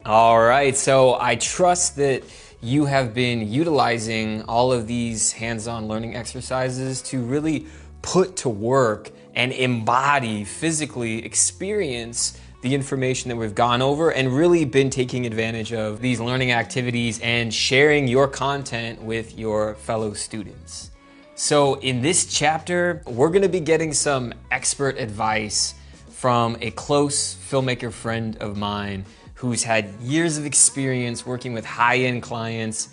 All right, so I trust that you have been utilizing all of these hands-on learning exercises to really put to work and embody, physically experience the information that we've gone over and really been taking advantage of these learning activities and sharing your content with your fellow students. So in this chapter, we're gonna be getting some expert advice from a close filmmaker friend of mine who's had years of experience working with high-end clients.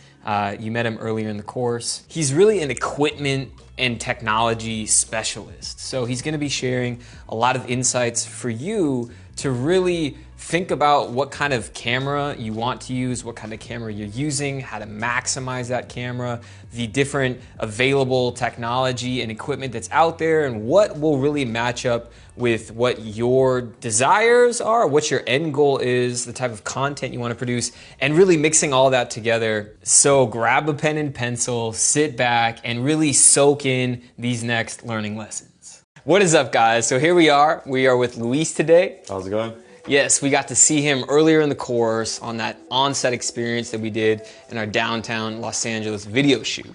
You met him earlier in the course. He's really an equipment and technology specialist. So he's gonna be sharing a lot of insights for you to really think about what kind of camera you want to use, what kind of camera you're using, how to maximize that camera, the different available technology and equipment that's out there, and what will really match up with what your desires are, what your end goal is, the type of content you want to produce, and really mixing all that together. So grab a pen and pencil, sit back, and really soak in these next learning lessons. What is up, guys? So here we are. We are with Luis today. How's it going? Yes, we got to see him earlier in the course on that on-set experience that we did in our downtown Los Angeles video shoot.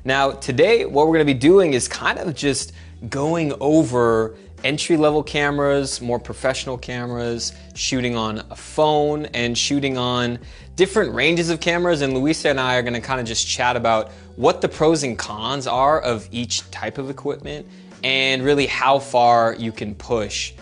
Now, today, what we're gonna be doing is kind of just going over entry-level cameras, more professional cameras, shooting on a phone and shooting on different ranges of cameras. And Luisa and I are gonna kind of just chat about what the pros and cons are of each type of equipment and really how far you can push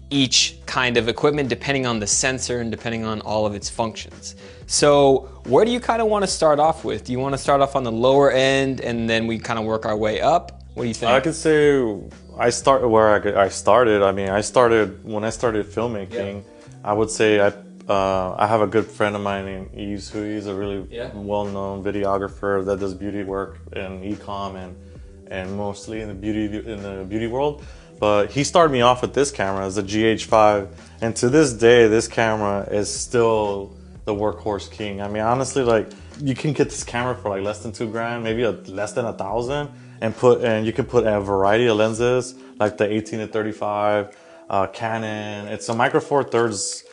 each kind of equipment depending on the sensor and depending on all of its functions. So where do you kind of want to start off with? Do you want to start off on the lower end and then we kind of work our way up? What do you think? I could say I start where I started. I mean, when I started filmmaking. I would say I have a good friend of mine named Yves, who is a really well-known videographer that does beauty work in e-com and mostly in the beauty world. But he started me off with this camera as a GH5, and to this day, this camera is still the workhorse king. I mean, honestly, like you can get this camera for like less than $2,000, maybe less than $1,000, and you can put a variety of lenses like the 18 to 35 Canon. It's a micro four thirds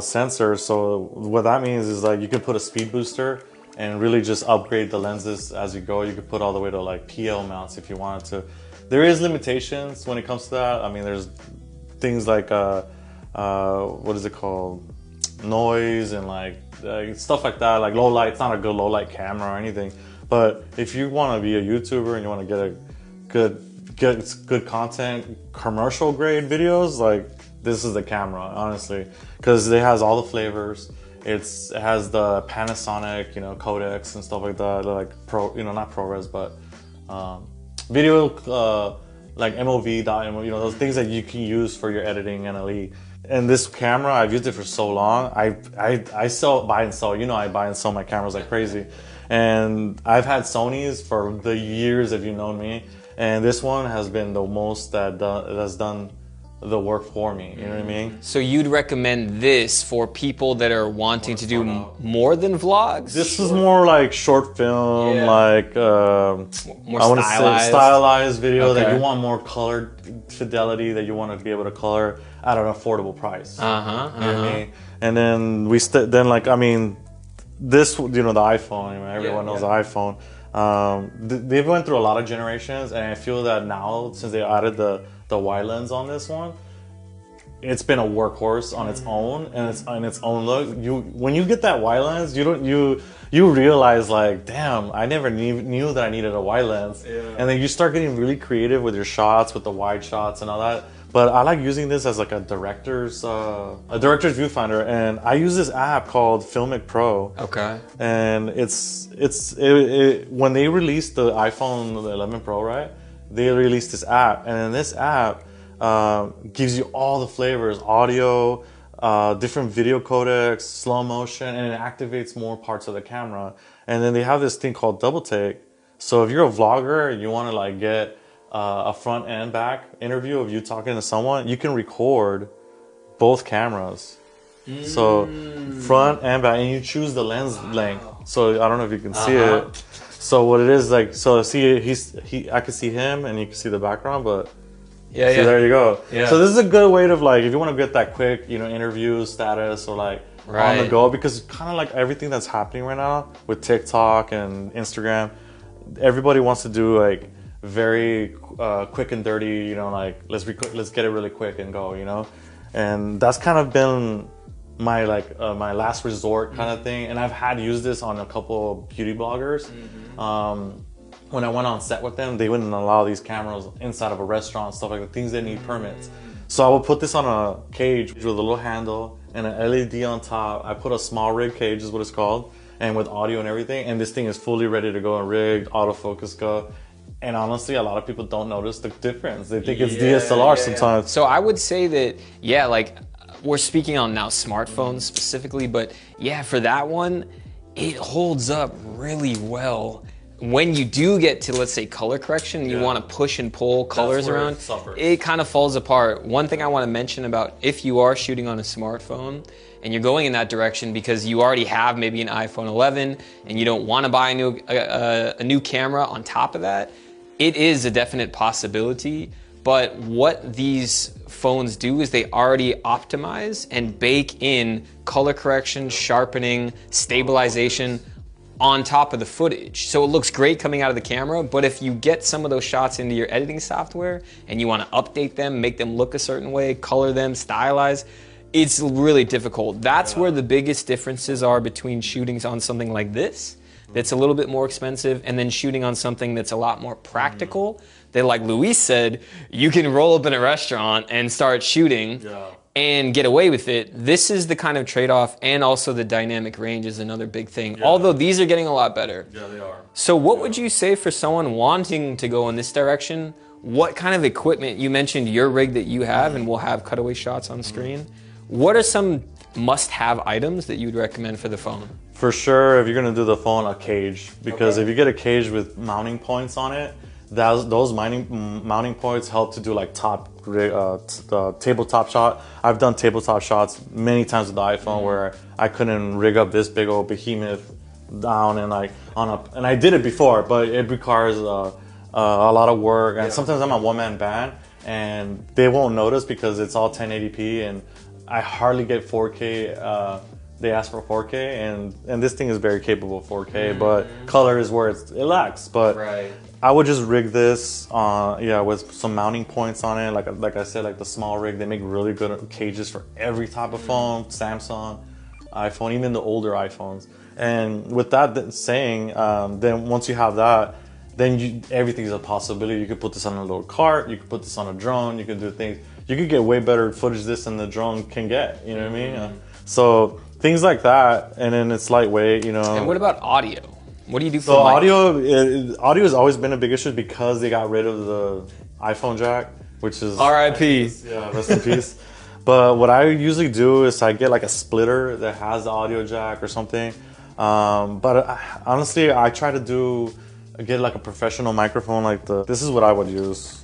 sensor. So what that means is like you can put a speed booster and really just upgrade the lenses as you go. You could put all the way to like PL mounts if you wanted to. There is limitations when it comes to that. I mean, there's things like, what is it called? Noise and like stuff like that, like low light. It's not a good low light camera or anything. But if you want to be a YouTuber and you want to get good content, commercial grade videos, like this is the camera, honestly, because it has all the flavors. It has the Panasonic, codecs and stuff like that, like not ProRes, but video, like MOV, those things that you can use for your editing and LE. And this camera, I've used it for so long. I buy and sell. I buy and sell my cameras like crazy. And I've had Sonys for the years, if you've known me. And this one has been the most that has done the work for me, you know what I mean? So you'd recommend this for people that are wanting to do more than vlogs? This is more like short film, like more I want to say stylized video that you want more colored fidelity, that you want to be able to color at an affordable price. You know what I mean? And then this, the iPhone, everyone knows the iPhone. They've went through a lot of generations, and I feel that now, since they added the wide lens on this one, it's been a workhorse on its own and it's on its own look. When you get that wide lens, you realize like, damn, I never knew that I needed a wide lens. And then you start getting really creative with your shots, with the wide shots and all that. But I like using this as like a director's viewfinder, and I use this app called Filmic Pro. Okay. And when they released the iPhone 11 Pro, right? They released this app, and in this app gives you all the flavors, audio, different video codecs, slow motion, and it activates more parts of the camera. And then they have this thing called double take. So if you're a vlogger and you want to like get a front and back interview of you talking to someone, you can record both cameras. So front and back, and you choose the lens length. So I don't know if you can see it. So what it is like, so see, I can see him and you can see the background, but there you go. So this is a good way to like, if you want to get that quick, interview status, or like on the go, because kind of like everything that's happening right now with TikTok and Instagram, everybody wants to do like very quick and dirty, you know, like let's get it really quick and go, you know, and that's kind of been my my last resort kind of thing. And I've had used this on a couple of beauty bloggers. When I went on set with them, they wouldn't allow these cameras inside of a restaurant, stuff like that, things that need permits. So I would put this on a cage with a little handle and an LED on top. I put a small rig cage is what it's called, and with audio and everything, and this thing is fully ready to go and rigged, autofocus go. And honestly, a lot of people don't notice the difference. They think it's DSLR sometimes. So I would say that, like we're speaking on now smartphones specifically, but yeah, for that one, it holds up really well. When you do get to, let's say, color correction, you want to push and pull colors around, it kind of falls apart. One thing I want to mention about if you are shooting on a smartphone and you're going in that direction because you already have maybe an iPhone 11 and you don't want to buy a new camera on top of that, it is a definite possibility. But what these phones do is they already optimize and bake in color correction, sharpening, stabilization on top of the footage. So it looks great coming out of the camera, but if you get some of those shots into your editing software and you want to update them, make them look a certain way, color them, stylize, it's really difficult. That's where the biggest differences are between shootings on something like this, that's a little bit more expensive, and then shooting on something that's a lot more practical, that, like Luis said, you can roll up in a restaurant and start shooting and get away with it. This is the kind of trade-off, and also the dynamic range is another big thing, although these are getting a lot better. Yeah, they are. So what would you say for someone wanting to go in this direction? What kind of equipment, you mentioned your rig that you have, and we'll have cutaway shots on screen. What are some must-have items that you'd recommend for the phone? For sure, if you're gonna do the phone, a cage, because if you get a cage with mounting points on it, those mounting points help to do like tabletop shot. I've done tabletop shots many times with the iPhone where I couldn't rig up this big old behemoth down and like and I did it before, but it requires a lot of work, and sometimes I'm a one-man band and they won't notice because it's all 1080p and I hardly get 4K. They ask for 4K, and this thing is very capable of 4K, but color is where it lacks. But I would just rig this, with some mounting points on it. Like I said, like the small rig, they make really good cages for every type of phone, Samsung, iPhone, even the older iPhones. And with that saying, then once you have that, then everything's a possibility. You could put this on a little cart, you could put this on a drone, you could do things. You could get way better footage this than the drone can get, you know what I mean? So things like that, and then it's lightweight, you know. And what about audio? What do you do for audio has always been a big issue because they got rid of the iPhone jack, which is R.I.P. Yeah, rest in peace. But what I usually do is I get like a splitter that has the audio jack or something. But honestly, I try to get like a professional microphone like this is what I would use.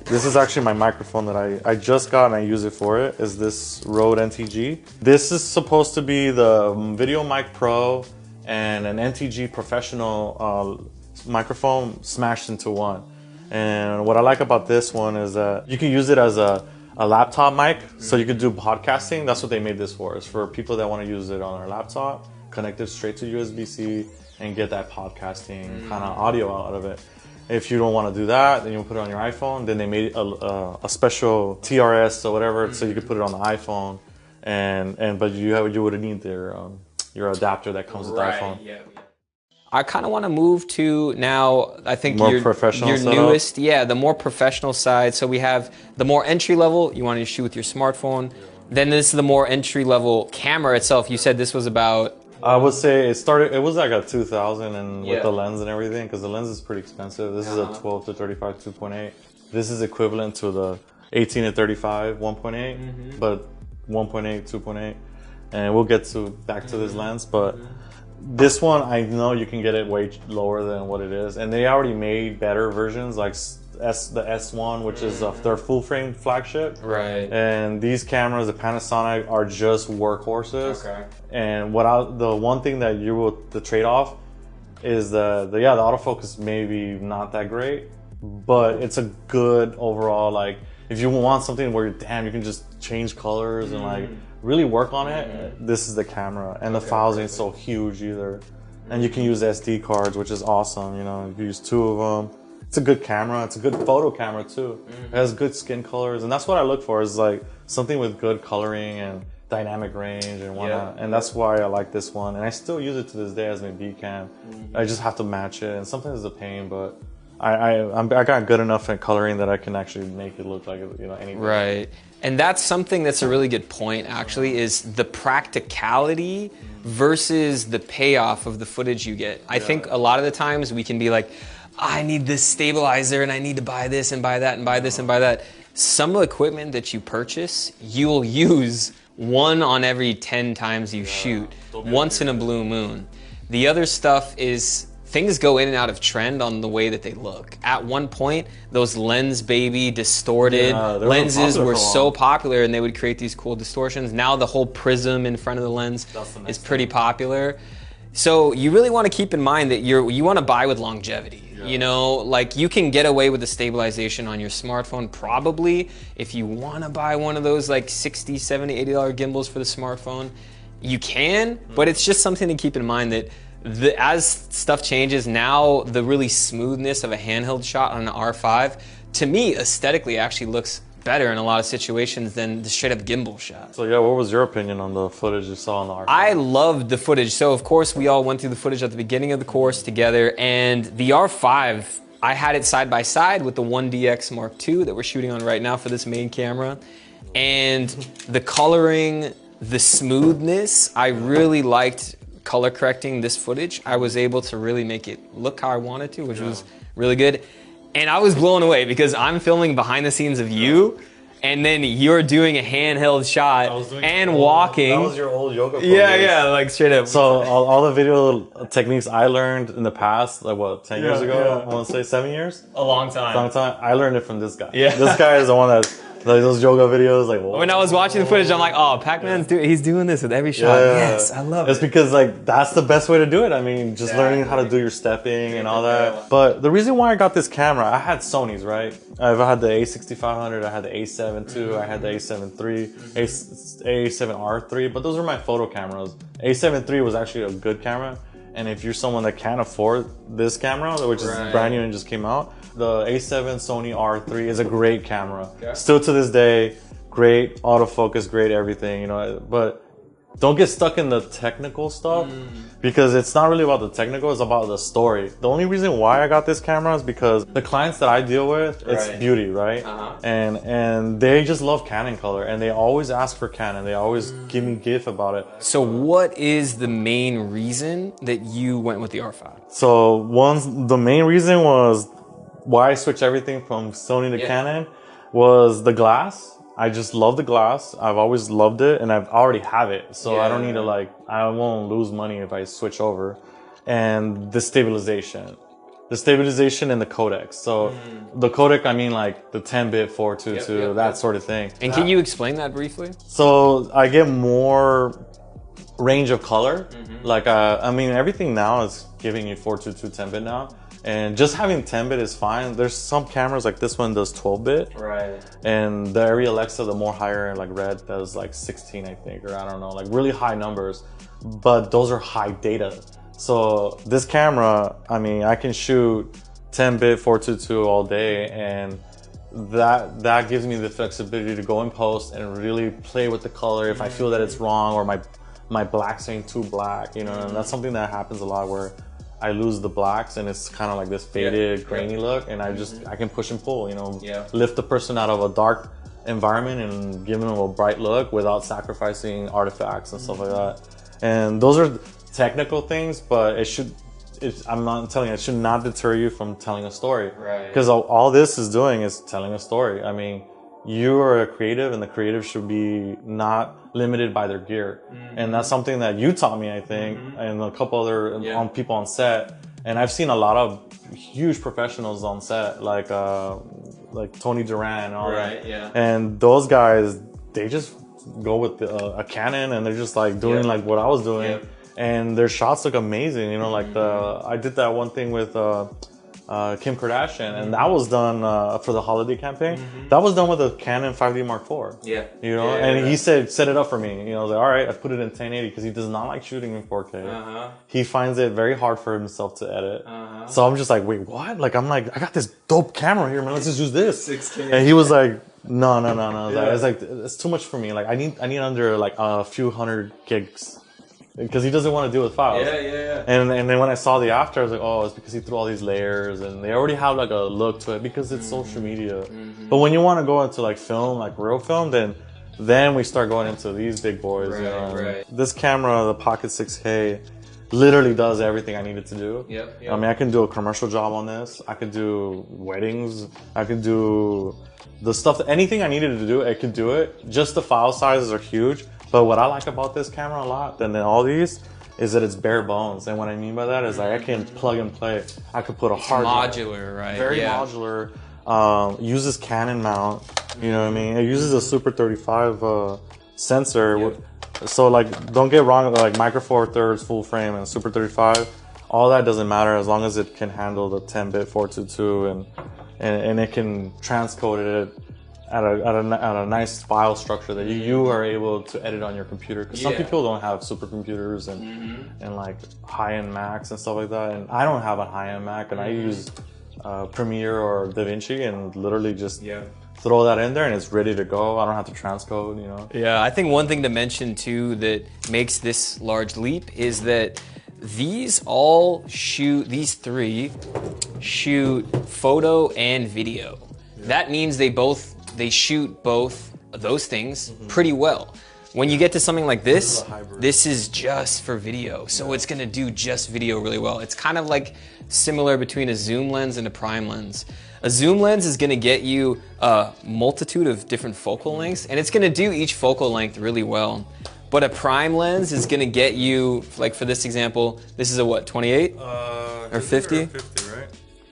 This is actually my microphone that I just got and I use it for it, is this Rode NTG. This is supposed to be the VideoMic Pro and an NTG professional microphone smashed into one. And what I like about this one is that you can use it as a laptop mic, so you could do podcasting. That's what they made this for. It's for people that want to use it on their laptop, connect it straight to USB-C, and get that podcasting kind of audio out of it. If you don't want to do that, then you put it on your iPhone. Then they made a special TRS or whatever, so you could put it on the iPhone. But you would need your adapter that comes with the iPhone. Yeah. I kind of want to move to now, I think more your newest, the more professional side. So we have the more entry level, you want to shoot with your smartphone. Then this is the more entry level camera itself. You said this was about... I would say it was like a 2000 and with the lens and everything, because the lens is pretty expensive. This is a 12 to 35 2.8. This is equivalent to the 18 to 35 1.8, but 1.8, 2.8. And we'll get back to this lens, but this one, I know you can get it way lower than what it is. And they already made better versions, like the S1, which is their full frame flagship. Right. And these cameras, the Panasonic, are just workhorses. Okay. And the one thing that the trade-off is the autofocus maybe not that great, but it's a good overall, like, if you want something where you can just change colors and like really work on it, this is the camera. And the files ain't so huge either. And you can use SD cards, which is awesome. You know, you can use 2 of them. It's a good camera. It's a good photo camera too. It has good skin colors, and that's what I look for, is like something with good coloring and dynamic range and whatnot. And that's why I like this one. And I still use it to this day as my B cam. I just have to match it, and sometimes it's a pain, but I got good enough at coloring that I can actually make it look like, you know, anything. Right. And that's something that's a really good point, actually, is the practicality versus the payoff of the footage you get. I think a lot of the times we can be like, I need this stabilizer and I need to buy this and buy that and buy this and buy that. Some of the equipment that you purchase, you'll use 1 on every 10 times you shoot, once in a blue moon. The other stuff is, things go in and out of trend on the way that they look. At one point, those lens baby distorted lenses were so popular, and they would create these cool distortions. Now the whole prism in front of the lens is pretty popular. So you really want to keep in mind that you want to buy with longevity. You know, like you can get away with the stabilization on your smartphone probably. If you want to buy one of those like $60, $70, $80 gimbals for the smartphone, you can, but it's just something to keep in mind that as stuff changes now, the really smoothness of a handheld shot on an R5, to me, aesthetically actually looks better in a lot of situations than the straight up gimbal shot. So yeah, what was your opinion on the footage you saw on the R5? I loved the footage. So of course we all went through the footage at the beginning of the course together, and the R5, I had it side by side with the 1DX Mark II that we're shooting on right now for this main camera. And the coloring, the smoothness, I really liked color correcting this footage. I was able to really make it look how I wanted to, which was really good. And I was blown away because I'm filming behind the scenes of you, and then you're doing a handheld shot and walking. That was your old yoga pose. Yeah, like straight up. So all the video techniques I learned in the past, like what, 10 years ago? I want to say 7 years? A long time. I learned it from this guy. Yeah. This guy is the one that, like those yoga videos, like whoa. When I was watching the footage, I'm like, oh, Pac-Man's he's doing this with every shot. Yes, I love it. It's because like that's the best way to do it. I mean, just learning how to do your stepping and all that. But the reason why I got this camera, I had Sony's, right? I've had the A6500, I had the A7 II, I had the A7 III, A7R III, but those are my photo cameras. A7 III was actually a good camera. And if you're someone that can't afford this camera, which is brand new and just came out, the A7 Sony R3 is a great camera. Still to this day, great autofocus, great everything, you know, but don't get stuck in the technical stuff because it's not really about the technical, it's about the story. The only reason why I got this camera is because the clients that I deal with, it's beauty, right? And they just love Canon color, and they always ask for Canon. They always give me GIF about it. So what is the main reason that you went with the R5? So the main reason was why I switched everything from Sony to Canon was the glass. I just love the glass. I've always loved it, and I've already have it. So I don't need to I won't lose money if I switch over. And the stabilization. The stabilization and the codec. So the codec, I mean like the 10-bit 422, that sort of thing. And can you explain that briefly? So I get more range of color. Like, I mean, everything now is giving you 422 10-bit now. And just having 10-bit is fine. There's some cameras like this one does 12-bit. Right. And the Arri Alexa, the more higher, like red, does like 16, I think, or I don't know, like really high numbers. But those are high data. So this camera, I mean, I can shoot 10-bit 422 all day, and that gives me the flexibility to go in post and really play with the color if I feel that it's wrong or my blacks ain't too black, you know. And that's something that happens a lot where I lose the blacks and it's kind of like this faded, grainy look, and I can push and pull, you know, lift the person out of a dark environment and give them a bright look without sacrificing artifacts and stuff like that. And those are technical things, but I'm not telling you, it should not deter you from telling a story. Right. Because all this is doing is telling a story. I mean, you are a creative, and the creative should be not limited by their gear. And that's something that you taught me, I think, and a couple other people on set. And I've seen a lot of huge professionals on set, like Tony Duran and all that. And those guys, they just go with a Canon, and they're just like doing like what I was doing. And their shots look amazing, you know, like I did that one thing with Kim Kardashian, and that was done for the holiday campaign. That was done with a Canon 5D Mark IV. Yeah. You know, and he said, set it up for me. You know, I was like, all right, I put it in 1080 because he does not like shooting in 4K. He finds it very hard for himself to edit. So I'm just like, wait, what? Like, I'm like, I got this dope camera here, man. Let's just use this. 6K. And he was like, no. It's like, it's too much for me. Like, I need under like a few hundred gigs. Because he doesn't want to deal with files. Yeah. And then when I saw the after, I was like, oh, it's because he threw all these layers, and they already have like a look to it because it's social media. But when you want to go into like film, like real film, then we start going into these big boys. Right, you know? right. This camera, the Pocket 6K, literally does everything I need it to do. Yep. I mean, I can do a commercial job on this. I could do weddings. I could do the stuff, anything I needed to do, I could do it. Just the file sizes are huge. But what I like about this camera a lot than all these is that it's bare bones. And what I mean by that is like I can plug and play. I could put a hard modular, right? Very modular. Uses Canon mount. You know what I mean? It uses a Super 35 sensor. Yep. So like, don't get wrong. Like Micro Four Thirds full frame and Super 35, all that doesn't matter as long as it can handle the 10-bit 422 and it can transcode it at a nice file structure that you are able to edit on your computer. Because some people don't have supercomputers and like high-end Macs and stuff like that. And I don't have a high-end Mac, and I use Premiere or DaVinci and literally just throw that in there and it's ready to go. I don't have to transcode, you know. Yeah, I think one thing to mention too that makes this large leap is that these three shoot photo and video. That means they shoot both of those things pretty well. When you get to something like this is just for video. So it's gonna do just video really well. It's kind of like similar between a zoom lens and a prime lens. A zoom lens is gonna get you a multitude of different focal lengths, and it's gonna do each focal length really well. But a prime lens is gonna get you, like for this example, this is a what, 28? Or 50? 50, right?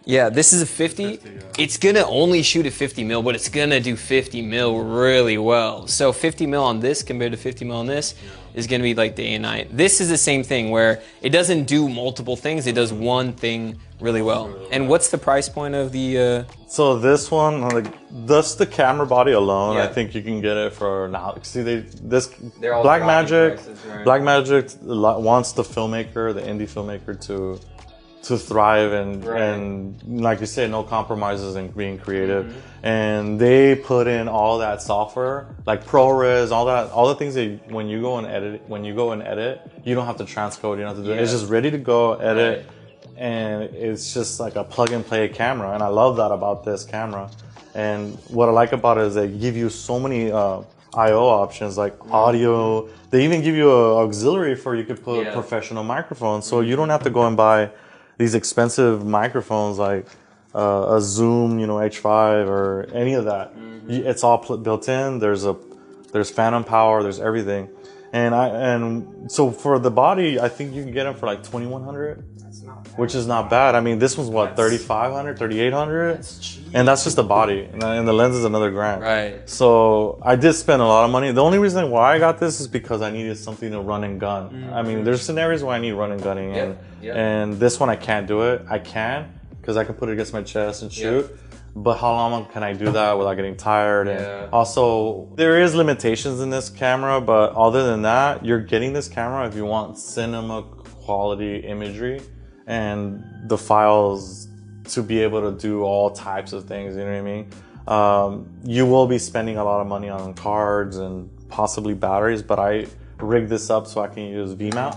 Yeah, this is a 50. It's gonna only shoot at 50 mil, but it's gonna do 50 mil really well. So 50 mil on this compared to 50 mil on this is gonna be like day and night. This is the same thing where it doesn't do multiple things, it does one thing really well. And what's the price point of the... So this one, like, just the camera body alone, I think you can get it for now. See, Blackmagic wants the filmmaker, the indie filmmaker to thrive and like you said, no compromises in being creative. And they put in all that software, like ProRes, all the things that when you go and edit, you don't have to transcode, you don't have to do it. It's just ready to go, edit. And it's just like a plug and play camera. And I love that about this camera. And what I like about it is they give you so many I/O options, like audio. They even give you an auxiliary for you could put professional microphones. So you don't have to go and buy these expensive microphones like a Zoom, H5 or any of that. It's all built in. There's phantom power. There's everything. And so for the body, I think you can get them for like $2,100, which is not bad. I mean, this one's what, $3,500, $3,800, and that's just the body, and the lens is another $1,000. Right. So I did spend a lot of money. The only reason why I got this is because I needed something to run and gun. I mean, there's scenarios where I need run and gunning, and this one I can't do it. I can because I can put it against my chest and shoot. But how long can I do that without getting tired? And also, there is limitations in this camera, but other than that, you're getting this camera if you want cinema quality imagery and the files to be able to do all types of things, you know what I mean? You will be spending a lot of money on cards and possibly batteries, but I rigged this up so I can use V-mount.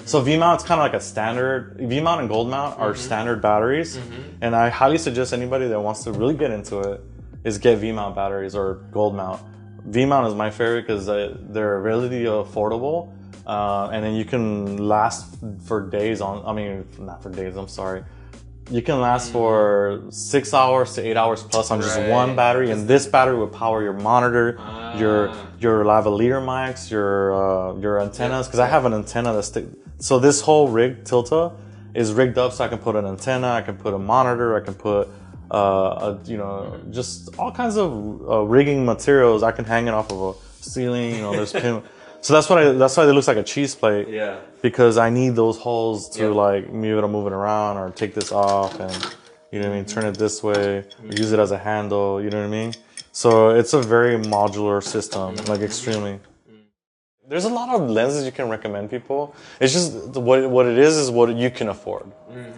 So V-mount's kind of like a standard, V-mount and gold mount are standard batteries. And I highly suggest anybody that wants to really get into it is get V-mount batteries or gold mount. V-mount is my favorite because they're really affordable. And then you can last for days not for days, I'm sorry. You can last for 6 hours to 8 hours plus on just one battery. And this battery will power your monitor, your lavalier mics, your antennas. Because I have an antenna so this whole rig, Tilta, is rigged up so I can put an antenna, I can put a monitor, I can put just all kinds of rigging materials. I can hang it off of a ceiling. There's pin. So that's why it looks like a cheese plate. Because I need those holes to like be able to move it around or take this off, and You know what I mean? Turn it this way, use it as a handle, you know what I mean? So it's a very modular system, like extremely. There's a lot of lenses you can recommend people. It's just what it is what you can afford.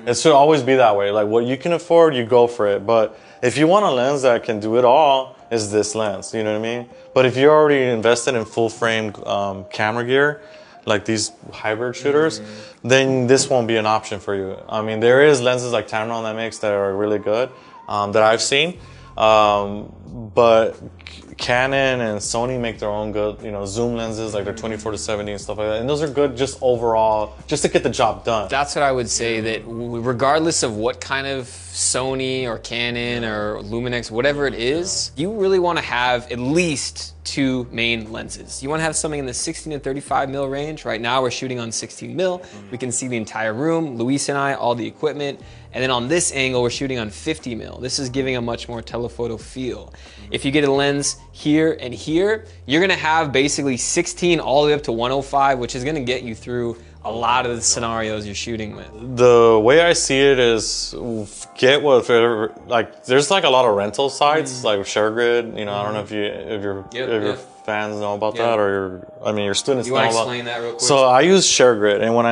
It should always be that way. Like what you can afford, you go for it. But if you want a lens that can do it all, is this lens, you know what I mean? But if you're already invested in full frame camera gear, like these hybrid shooters, then this won't be an option for you. I mean, there is lenses like Tamron that makes that are really good that I've seen. But Canon and Sony make their own good, you know, zoom lenses, like their 24-70 and stuff like that. And those are good just overall, just to get the job done. That's what I would say, that regardless of what kind of Sony or Canon or Luminex, whatever it is, you really want to have at least two main lenses. You want to have something in the 16 to 35 mil range. Right now we're shooting on 16 mil. We can see the entire room, Luis and I, all the equipment. And then on this angle, we're shooting on 50 mil. This is giving a much more telephoto feel. If you get a lens here and here, you're gonna have basically 16 all the way up to 105, which is gonna get you through a lot of the scenarios you're shooting with. The way I see it is get whatever, like there's like a lot of rental sites like ShareGrid, you know, I don't know if your fans know about that, or your students know about. You want to explain that real quick? So I use ShareGrid, and when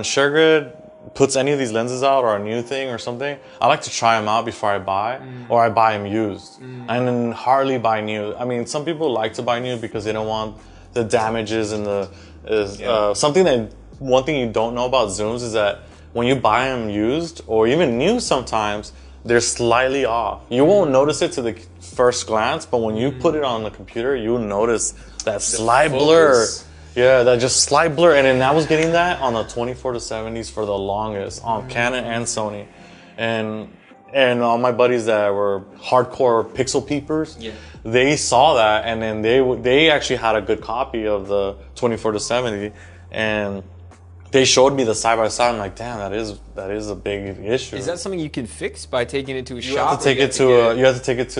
ShareGrid puts any of these lenses out or a new thing or something, I like to try them out before I buy, or I buy them used. And then hardly buy new. I mean, some people like to buy new because they don't want the damages and one thing you don't know about zooms is that when you buy them used or even new sometimes, they're slightly off. You won't notice it to the first glance, but when you put it on the computer, you'll notice that slight blur. Yeah, that just slight blur. And then I was getting that on the 24-70s for the longest on Canon and Sony. And all my buddies that were hardcore pixel peepers, they saw that, and then they actually had a good copy of the 24-70, and they showed me the side by side. I'm like, damn, that is a big issue. Is that something you can fix by taking it to a shop? You have to take it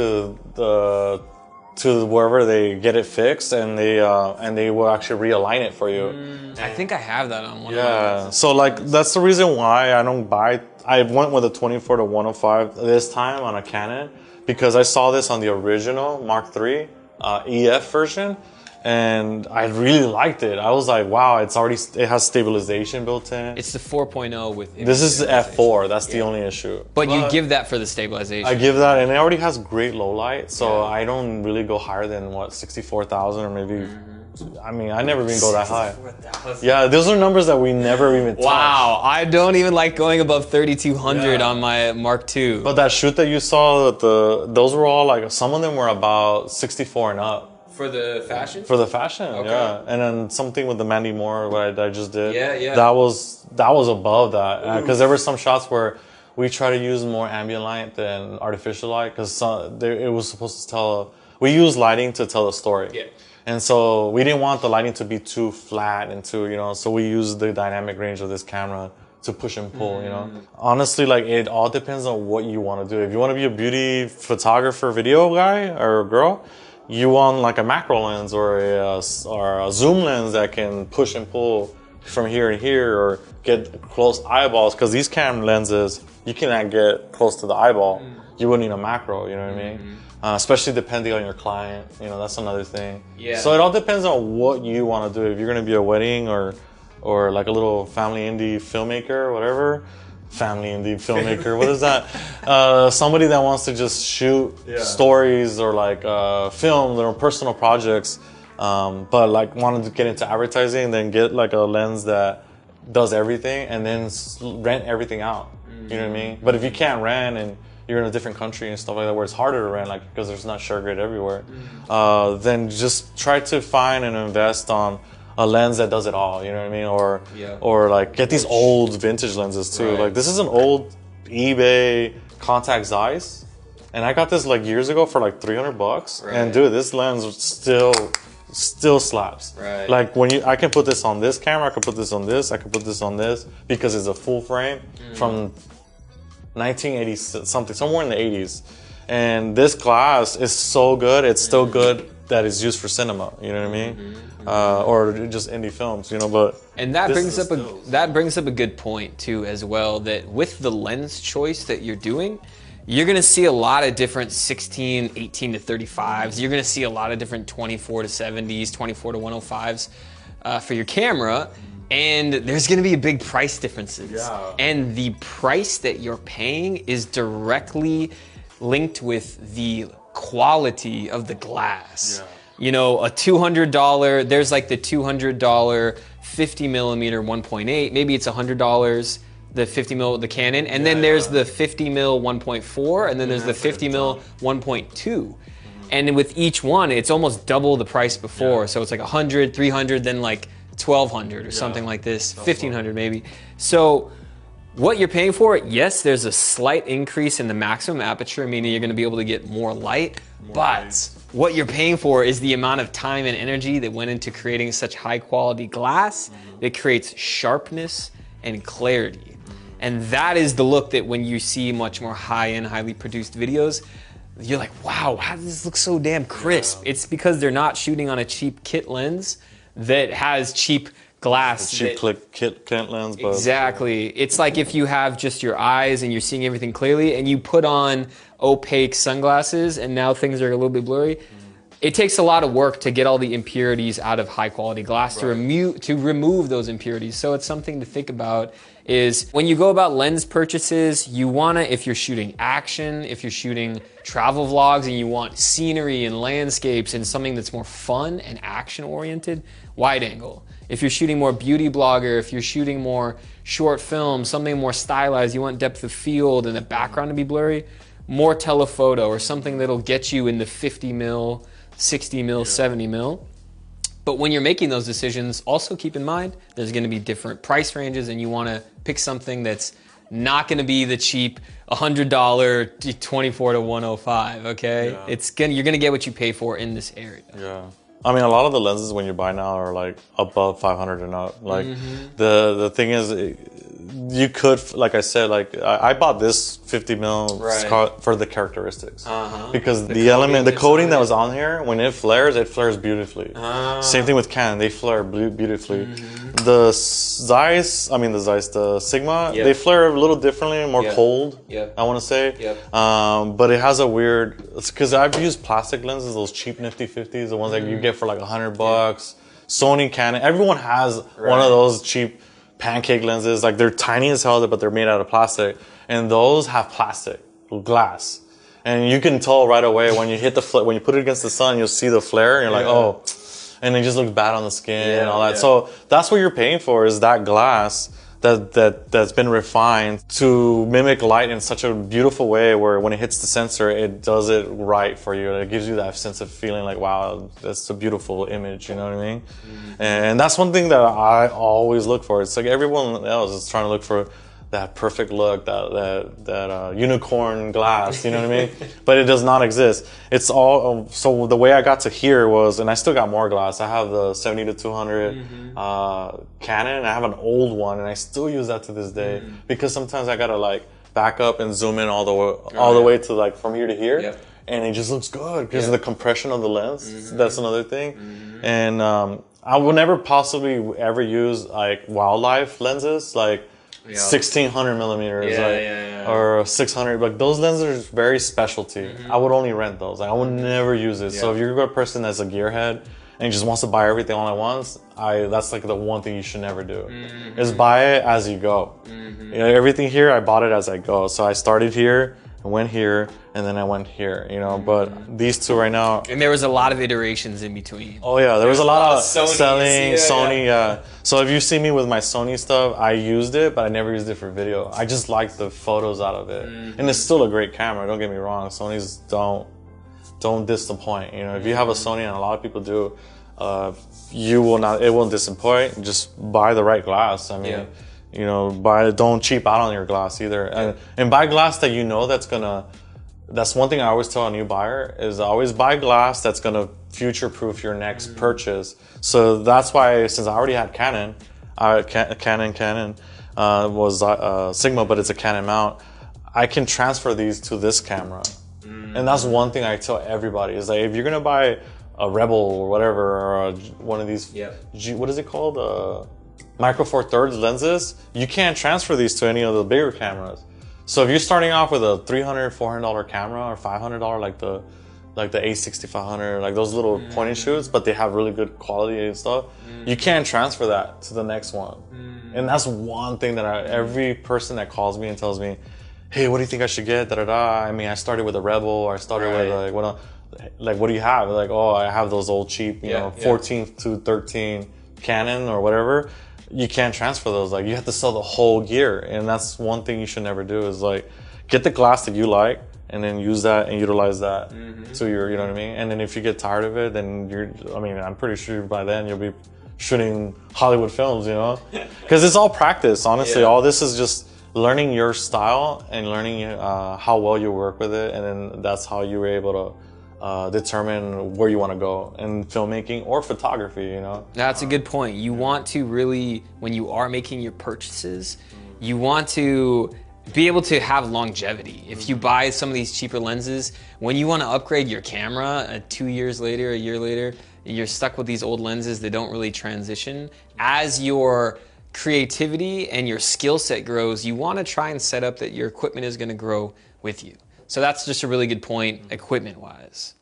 to wherever they get it fixed, and they will actually realign it for you. I think I have that on one. Yeah, so like that's the reason why I don't buy. I went with a 24-105 this time on a Canon because I saw this on the original Mark III EF version. And I really liked it. I was like, wow, it has stabilization built in. It's the 4.0 with... This is F4, that's the only issue. But you give that for the stabilization. I give that, and it already has great low light, so I don't really go higher than, 64,000 or maybe... I mean, I never even go that high. Yeah, those are numbers that we never even touch. Wow, I don't even like going above 3,200 on my Mark II. But that shoot that you saw, those were all like, some of them were about 64 and up. For the fashion? For the fashion, yeah. And then something with the Mandy Moore, what I just did. Yeah. That was above that. Because there were some shots where we try to use more ambient light than artificial light. Because it was supposed to we use lighting to tell a story. Yeah. And so we didn't want the lighting to be too flat and too, so we used the dynamic range of this camera to push and pull, Honestly, like, it all depends on what you want to do. If you want to be a beauty photographer video guy or girl, you want like a macro lens or a zoom lens that can push and pull from here and here, or get close eyeballs, because these camera lenses, you cannot get close to the eyeball. You would need a macro, you know what I mean? Especially depending on your client, that's another thing. Yeah. So it all depends on what you want to do. If you're going to be a wedding or like a little family indie filmmaker or whatever, family indie filmmaker, what is that? Somebody that wants to just shoot stories or like film their personal projects, but like wanted to get into advertising, then get like a lens that does everything and then rent everything out. You know what I mean? But if you can't rent and you're in a different country and stuff like that where it's harder to rent, like because there's not ShareGrid everywhere, then just try to find and invest on a lens that does it all, you know what I mean? Or like get these old vintage lenses too. Right. Like this is an old eBay Contax Zeiss, and I got this like years ago for like $300. Right. And dude, this lens still slaps. Right. Like I can put this on this camera, I can put this on this, I can put this on this, because it's a full frame from 1980 something, somewhere in the 80s. And this glass is so good, it's still good that is used for cinema, you know what I mean? Or just indie films, but... And that brings up a good point too as well, that with the lens choice that you're doing, you're gonna see a lot of different 16, 18 to 35s. You're gonna see a lot of different 24 to 70s, 24 to 105s for your camera. And there's gonna be big price differences. Yeah. And the price that you're paying is directly linked with the quality of the glass. Yeah. You know, a $200, there's like the $200 50 millimeter 1.8, maybe it's $100, the 50 mil, the Canon, and then there's the 50 mil 1.4, and then there's the 50 mil 1.2. And with each one, it's almost double the price before. So it's like 100, 300, then like 1200 or something like this, 1500 maybe. So what you're paying for, yes, there's a slight increase in the maximum aperture, meaning you're gonna be able to get more light, but what you're paying for is the amount of time and energy that went into creating such high quality glass that creates sharpness and clarity. And that is the look that when you see much more high-end, highly produced videos, you're like, wow, how does this look so damn crisp? It's because they're not shooting on a cheap kit lens that has cheap glass. Cheap kit lens. But exactly. It's like if you have just your eyes and you're seeing everything clearly and you put on opaque sunglasses and now things are a little bit blurry. It takes a lot of work to get all the impurities out of high quality glass, to remove those impurities. So it's something to think about is when you go about lens purchases, you wanna, if you're shooting action, if you're shooting travel vlogs and you want scenery and landscapes and something that's more fun and action oriented, wide angle. If you're shooting more beauty blogger, if you're shooting more short film, something more stylized, you want depth of field and the background to be blurry, more telephoto or something that'll get you in the 50 mil, 60 mil, 70 mil. But when you're making those decisions, also keep in mind, there's gonna be different price ranges and you wanna pick something that's not gonna be the cheap $100 24 to 105, okay? Yeah. You're gonna get what you pay for in this area. Yeah. I mean, a lot of the lenses when you buy now are like above 500 and up. Like the thing is, you could, like I said, like I bought this 50 mil for the characteristics because the coating that was on here, when it flares beautifully. Same thing with Canon, they flare beautifully. The Zeiss, the Sigma, they flare a little differently, more cold. I want to say, but it has a weird. It's because I've used plastic lenses, those cheap Nifty 50s, the ones that you get for like $100. Sony, Canon, everyone has one of those cheap pancake lenses. Like they're tiny as hell, but they're made out of plastic, and those have plastic glass, and you can tell right away when you hit when you put it against the sun, you'll see the flare, and you're like, oh, and it just looks bad on the skin and all that. So that's what you're paying for, is that glass that's been refined to mimic light in such a beautiful way where when it hits the sensor, it does it right for you. It gives you that sense of feeling like, wow, that's a beautiful image, you know what I mean? And that's one thing that I always look for. It's like everyone else is trying to look for that perfect look, that unicorn glass, you know what I mean? But it does not exist. It's all, so the way I got to here was, and I still got more glass. I have the 70 to 200 Canon. I have an old one, and I still use that to this day because sometimes I gotta like back up and zoom in all the way to like from here to here, and it just looks good because of the compression of the lens. That's another thing, and I will never possibly ever use like wildlife lenses, like 1600 millimeters, or 600. Like those lenses are very specialty. I would only rent those. Like, I would never use it. So if you're a person that's a gearhead and just wants to buy everything all at once, that's like the one thing you should never do. Is buy it as you go. You know, everything here, I bought it as I go. So I started here, I went here, and then I went here, you know, but these two right now. And there was a lot of iterations in between. Oh yeah, there was a lot of selling, Sony, So if you see me with my Sony stuff, I used it, but I never used it for video. I just like the photos out of it. And it's still a great camera, don't get me wrong. Sonys don't disappoint. You know, if you have a Sony, and a lot of people do, it won't disappoint. Just buy the right glass. I mean, you know, don't cheap out on your glass either. And buy glass that you know that's one thing I always tell a new buyer is always buy glass that's gonna future-proof your next purchase. So that's why, since I already had Canon was Sigma, but it's a Canon mount, I can transfer these to this camera. And that's one thing I tell everybody is like, if you're gonna buy a Rebel or whatever, or one of these, what is it called? Micro Four Thirds lenses, you can't transfer these to any of the bigger cameras. So if you're starting off with a $300, $400 camera or $500, like the A6500, like those little point and shoots, but they have really good quality and stuff, you can't transfer that to the next one. And that's one thing that every person that calls me and tells me, hey, what do you think I should get? Da da da. I mean, I started with a Rebel, or I started with what do you have? Like, oh, I have those old cheap, you know, 14 to 13 Canon or whatever. You can't transfer those. Like, you have to sell the whole gear, and that's one thing you should never do. Is like, get the glass that you like, and then use that and utilize that to your, you know what I mean? And then if you get tired of it, then I'm pretty sure by then you'll be shooting Hollywood films, you know? Because it's all practice, honestly. All this is just learning your style and learning how well you work with it, and then that's how you were able to determine where you want to go in filmmaking or photography, you know? That's a good point. You want to really, when you are making your purchases, you want to be able to have longevity. If you buy some of these cheaper lenses, when you want to upgrade your camera 2 years later, a year later, you're stuck with these old lenses that don't really transition. As your creativity and your skill set grows, you want to try and set up that your equipment is going to grow with you. So that's just a really good point, equipment-wise.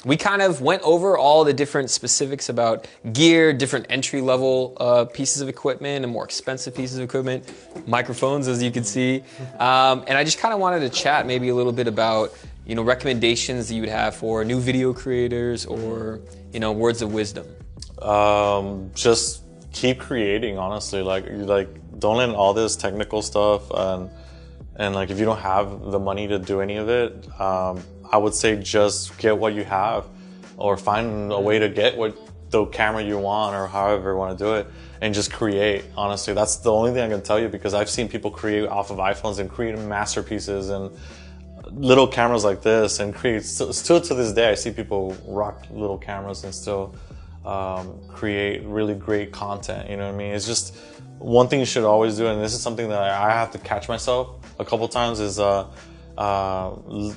We kind of went over all the different specifics about gear, different entry-level pieces of equipment and more expensive pieces of equipment, microphones, as you can see. And I just kind of wanted to chat maybe a little bit about, you know, recommendations that you would have for new video creators, or, you know, words of wisdom. Just keep creating, honestly. Like don't let all this technical stuff and like, if you don't have the money to do any of it, I would say just get what you have, or find a way to get the camera you want, or however you want to do it, and just create. Honestly, that's the only thing I can tell you, because I've seen people create off of iPhones and create masterpieces and little cameras like this, and create, still to this day I see people rock little cameras and still create really great content, you know what I mean? It's just one thing you should always do, and this is something that I have to catch myself a couple times, is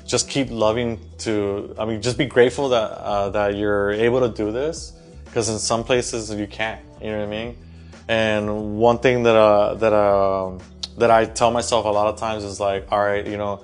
just keep loving to, just be grateful that that you're able to do this, because in some places you can't, you know what I mean? And one thing that I tell myself a lot of times is like, all right, you know,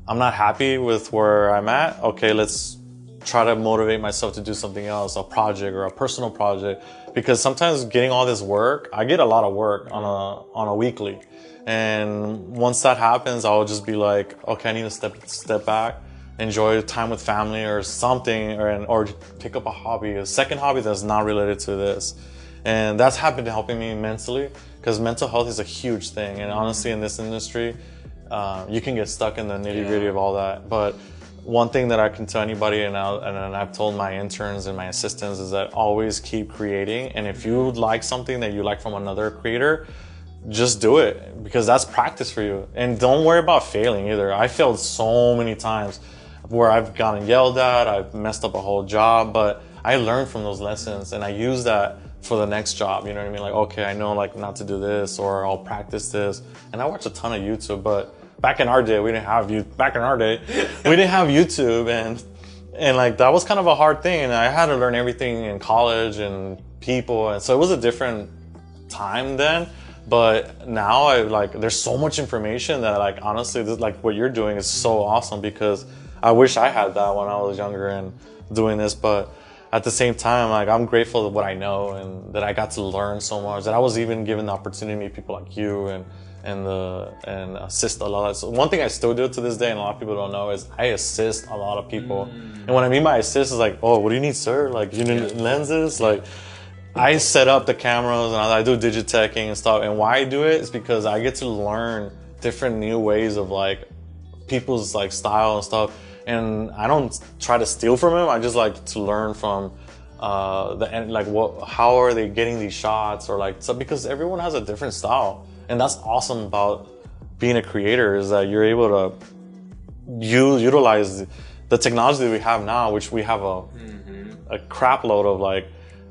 I'm not happy with where I'm at. Okay, let's try to motivate myself to do something else, a project or a personal project, because sometimes getting all this work, I get a lot of work on a weekly. And once that happens, I'll just be like, okay, I need to step back, enjoy time with family or something, or pick up a hobby, a second hobby that's not related to this. And that's happened to helping me mentally, because mental health is a huge thing. And honestly, in this industry, you can get stuck in the nitty-gritty of all that. But one thing that I can tell anybody, and I've told my interns and my assistants, is that always keep creating. And if you like something that you like from another creator, just do it, because that's practice for you. And don't worry about failing either. I failed so many times where I've gotten yelled at, I've messed up a whole job, but I learned from those lessons and I use that for the next job. You know what I mean? Like, okay, I know like not to do this, or I'll practice this. And I watch a ton of YouTube, but back in our day, we didn't have YouTube, and like that was kind of a hard thing. And I had to learn everything in college and people. And so it was a different time then. But now there's so much information that like, honestly, like what you're doing is so awesome, because I wish I had that when I was younger and doing this. But at the same time, like, I'm grateful for what I know, and that I got to learn so much, that I was even given the opportunity to meet people like you and assist a lot. So one thing I still do to this day, and a lot of people don't know, is I assist a lot of people. And what I mean by assist is like, oh, what do you need, sir? Like, you need lenses? Like, I set up the cameras and I do digiteching and stuff. And why I do it is because I get to learn different new ways of like people's like style and stuff. And I don't try to steal from them. I just like to learn from how are they getting these shots, or like, so, because everyone has a different style. And that's awesome about being a creator, is that you're able to utilize the technology that we have now, which we have a crap load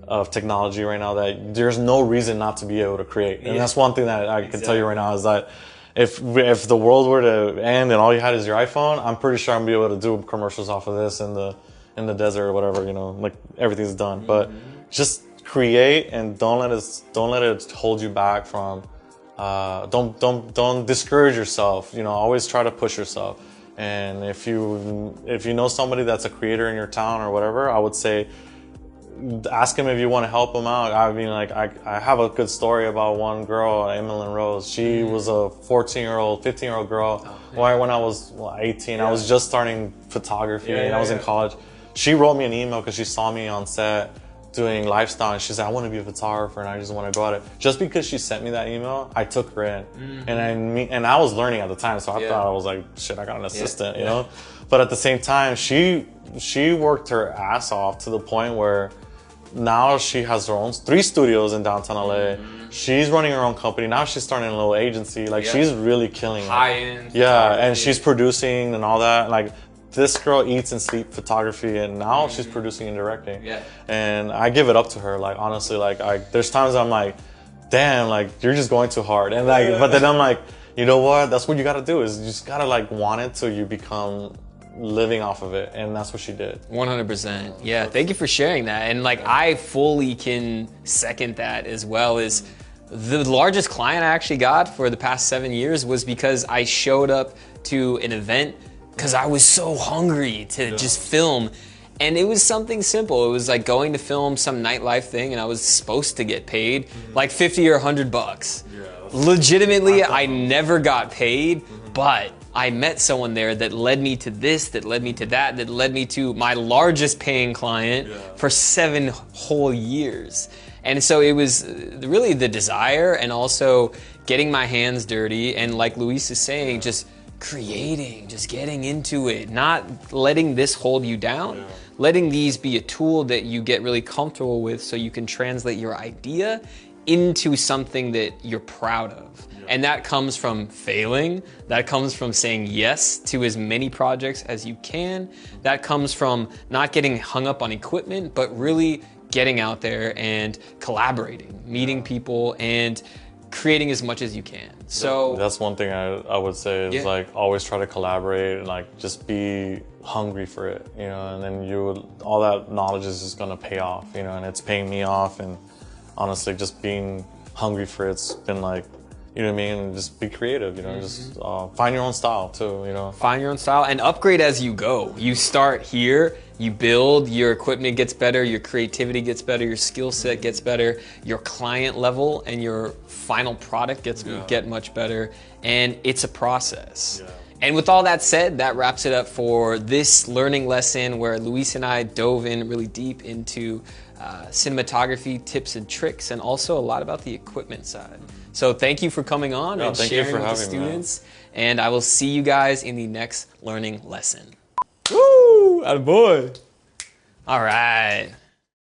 of technology right now, that there's no reason not to be able to create. And that's one thing that I can tell you right now, is that if the world were to end and all you had is your iPhone, I'm pretty sure I'm gonna be able to do commercials off of this in the desert or whatever, you know, like everything's done. But just create, and don't let it hold you back from don't discourage yourself. You know, always try to push yourself. And if you know somebody that's a creator in your town or whatever, I would say ask him if you want to help him out. I mean, like I have a good story about one girl, Emmeline Rose. She was a 14-year-old, 15-year-old girl. When I was 18, I was just starting photography and I was in college. She wrote me an email because she saw me on set doing lifestyle, and she said, I want to be a photographer and I just want to go at it. Just because she sent me that email, I took her in. And I was learning at the time, so I thought, I was like, shit, I got an assistant, you know? But at the same time, she worked her ass off to the point where now she has her own 3 studios in downtown LA. She's running her own company. Now she's starting a little agency. Like, she's really killing it. High-end. Yeah, and she's producing and all that. Like, this girl eats and sleeps photography, and now she's producing and directing. Yeah. And I give it up to her. Like, honestly, like, there's times I'm like, damn, like, you're just going too hard. And like, but then I'm like, you know what? That's what you got to do. Is you just got to like want it till you become living off of it. And that's what she did. 100%. Yeah. Thank you for sharing that. And like, I fully can second that as well. Is the largest client I actually got for the past 7 years was because I showed up to an event because I was so hungry to just film. And it was something simple. It was like going to film some nightlife thing, and I was supposed to get paid like 50 or $100. Legitimately, I never got paid, but I met someone there that led me to this, that led me to that, that led me to my largest paying client for 7 whole years. And so it was really the desire and also getting my hands dirty, and like Luis is saying, just creating, just getting into it, not letting this hold you down, letting these be a tool that you get really comfortable with so you can translate your idea into something that you're proud of. And that comes from failing, that comes from saying yes to as many projects as you can, that comes from not getting hung up on equipment, but really getting out there and collaborating, meeting people, and creating as much as you can. So that's one thing I would say is like always try to collaborate and like just be hungry for it, you know, and then all that knowledge is just gonna pay off, you know, and it's paying me off. And honestly, just being hungry for it's been like, you know what I mean? And just be creative, you know, just find your own style too, you know. Find your own style and upgrade as you go. You start here, you build, your equipment gets better, your creativity gets better, your skill set gets better, your client level and your final product get much better, and it's a process. And with all that said, that wraps it up for this learning lesson where Luis and I dove in really deep into cinematography tips and tricks, and also a lot about the equipment side. So thank you for coming on and sharing with the students. And I will see you guys in the next learning lesson. Woo! Attaboy! All right.